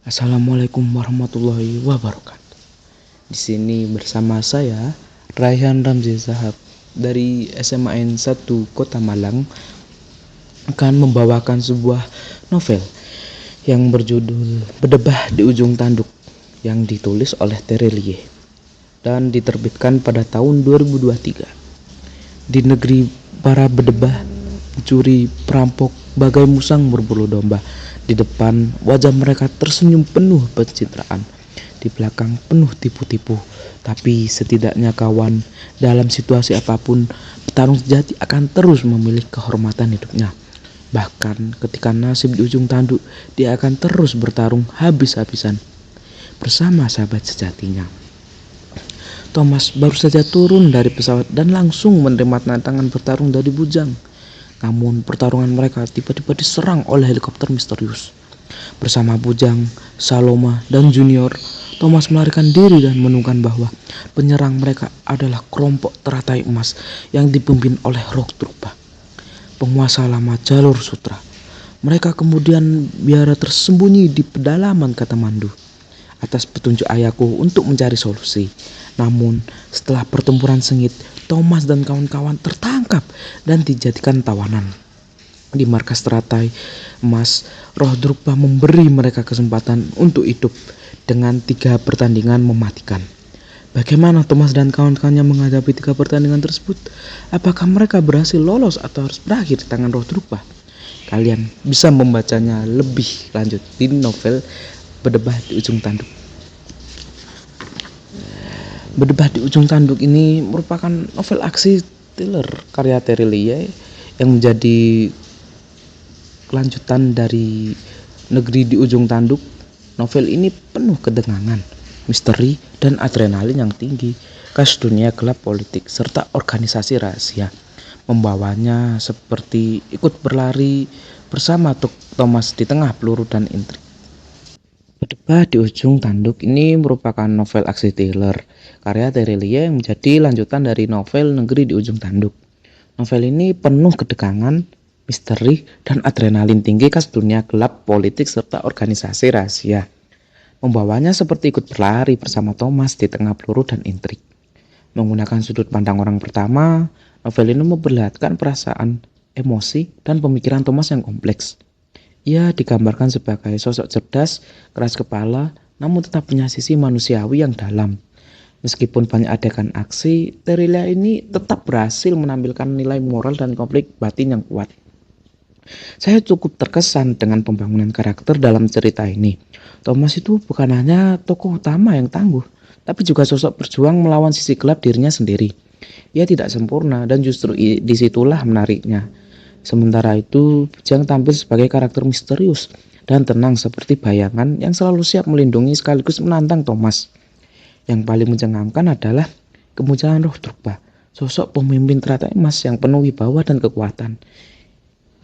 Assalamualaikum warahmatullahi wabarakatuh. Di sini bersama saya Raihan Ramzi Zahab dari SMAN 1 Kota Malang akan membawakan sebuah novel yang berjudul Berdebah di Ujung Tanduk yang ditulis oleh Terelie dan diterbitkan pada tahun 2023. Di negeri para berdebah, pencuri, perampok, bagai musang berbulu domba. Di depan wajah mereka tersenyum penuh pencitraan, di belakang penuh tipu-tipu. Tapi setidaknya kawan, dalam situasi apapun, petarung sejati akan terus memilih kehormatan hidupnya. Bahkan ketika nasib di ujung tanduk, dia akan terus bertarung habis-habisan bersama sahabat sejatinya. Thomas baru saja turun dari pesawat dan langsung menerima tantangan bertarung dari Bujang. Namun pertarungan mereka tiba-tiba diserang oleh helikopter misterius. Bersama Bujang, Saloma, dan Junior, Thomas melarikan diri dan menemukan bahwa penyerang mereka adalah kelompok teratai emas yang dipimpin oleh Rock Troopa, penguasa lama jalur sutra. Mereka kemudian biara tersembunyi di pedalaman Katamandu atas petunjuk ayahku untuk mencari solusi. Namun setelah pertempuran sengit, Thomas dan kawan-kawan tertangkap dan dijadikan tawanan. Di markas teratai emas, Roh Drukpa memberi mereka kesempatan untuk hidup dengan 3 pertandingan mematikan. Bagaimana Thomas dan kawan-kawannya menghadapi 3 pertandingan tersebut? Apakah mereka berhasil lolos atau harus berakhir di tangan Roh Drukpa? Kalian bisa membacanya lebih lanjut di novel Berdebah di Ujung Tanduk. Berdebah di Ujung Tanduk ini merupakan novel aksi thriller karya Terelie yang menjadi kelanjutan dari Negeri di Ujung Tanduk. Novel ini penuh kedengangan, misteri, dan adrenalin yang tinggi, khas dunia gelap politik serta organisasi rahasia. Membawanya seperti ikut berlari bersama Thomas di tengah peluru dan intrik. Berdebah di Ujung Tanduk ini merupakan novel aksi thriller karya Terelie yang menjadi lanjutan dari novel Negeri di Ujung Tanduk. Novel ini penuh kedekangan, misteri, dan adrenalin tinggi khas dunia gelap politik serta organisasi rahasia. Membawanya seperti ikut berlari bersama Thomas di tengah peluru dan intrik. Menggunakan sudut pandang orang pertama, novel ini memperlihatkan perasaan, emosi, dan pemikiran Thomas yang kompleks. Ia digambarkan sebagai sosok cerdas, keras kepala, namun tetap punya sisi manusiawi yang dalam. Meskipun banyak adegan aksi, Terelie ini tetap berhasil menampilkan nilai moral dan konflik batin yang kuat. Saya cukup terkesan dengan pembangunan karakter dalam cerita ini. Thomas itu bukan hanya tokoh utama yang tangguh, tapi juga sosok berjuang melawan sisi gelap dirinya sendiri. Ia tidak sempurna dan justru disitulah menariknya. Sementara itu, Bujang tampil sebagai karakter misterius dan tenang seperti bayangan yang selalu siap melindungi sekaligus menantang Thomas. Yang paling mencengangkan adalah kemunculan Roh Drukpa, sosok pemimpin teratai emas yang penuh wibawa dan kekuatan.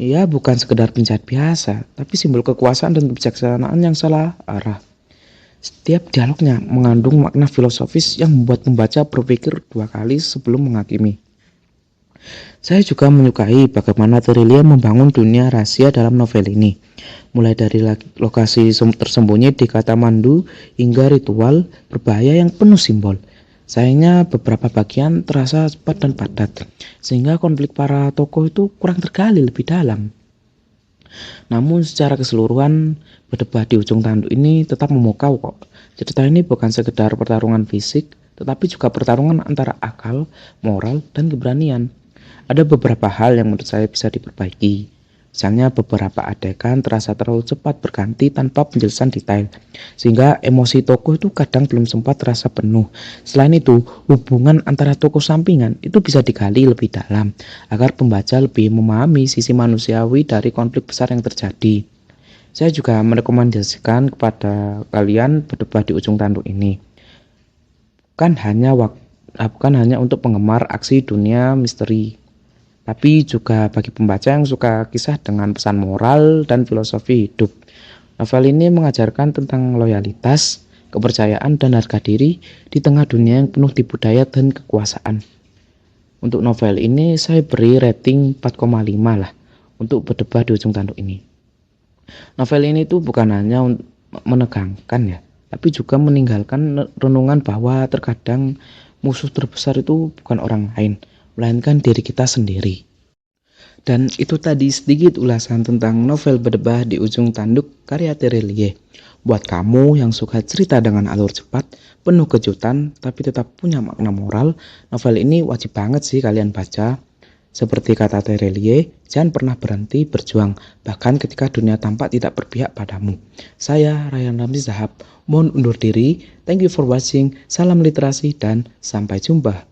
Ia bukan sekedar penjahat biasa, tapi simbol kekuasaan dan kebijaksanaan yang salah arah. Setiap dialognya mengandung makna filosofis yang membuat pembaca berpikir 2 kali sebelum menghakimi. Saya juga menyukai bagaimana Terelie membangun dunia rahasia dalam novel ini, mulai dari lokasi tersembunyi di Katamandu hingga ritual berbahaya yang penuh simbol. Sayangnya beberapa bagian terasa cepat dan padat, sehingga konflik para tokoh itu kurang tergali lebih dalam. Namun secara keseluruhan, Berdebah di Ujung Tanduk ini tetap memukau kok. Cerita ini bukan sekedar pertarungan fisik, tetapi juga pertarungan antara akal, moral, dan keberanian. Ada beberapa hal yang menurut saya bisa diperbaiki. Misalnya beberapa adegan terasa terlalu cepat berganti tanpa penjelasan detail, sehingga emosi tokoh itu kadang belum sempat terasa penuh. Selain itu, hubungan antara tokoh sampingan itu bisa digali lebih dalam, agar pembaca lebih memahami sisi manusiawi dari konflik besar yang terjadi. Saya juga merekomendasikan kepada kalian Berdebah di Ujung Tanduk ini. Bukan hanya untuk penggemar aksi dunia misteri, tapi juga bagi pembaca yang suka kisah dengan pesan moral dan filosofi hidup. Novel ini mengajarkan tentang loyalitas, kepercayaan, dan harga diri di tengah dunia yang penuh tipu daya dan kekuasaan. Untuk novel ini saya beri rating 4,5 lah untuk Berdebah di Ujung Tanduk ini. Novel ini tuh bukan hanya menegangkan ya, tapi juga meninggalkan renungan bahwa terkadang musuh terbesar itu bukan orang lain, melainkan diri kita sendiri. Dan itu tadi sedikit ulasan tentang novel Berdebah di Ujung Tanduk karya Terelie. Buat kamu yang suka cerita dengan alur cepat, penuh kejutan, tapi tetap punya makna moral, novel ini wajib banget sih kalian baca. Seperti kata Terelie, jangan pernah berhenti berjuang, bahkan ketika dunia tampak tidak berpihak padamu. Saya, Ryan Ramzi Zahab, mohon undur diri. Thank you for watching, salam literasi, dan sampai jumpa.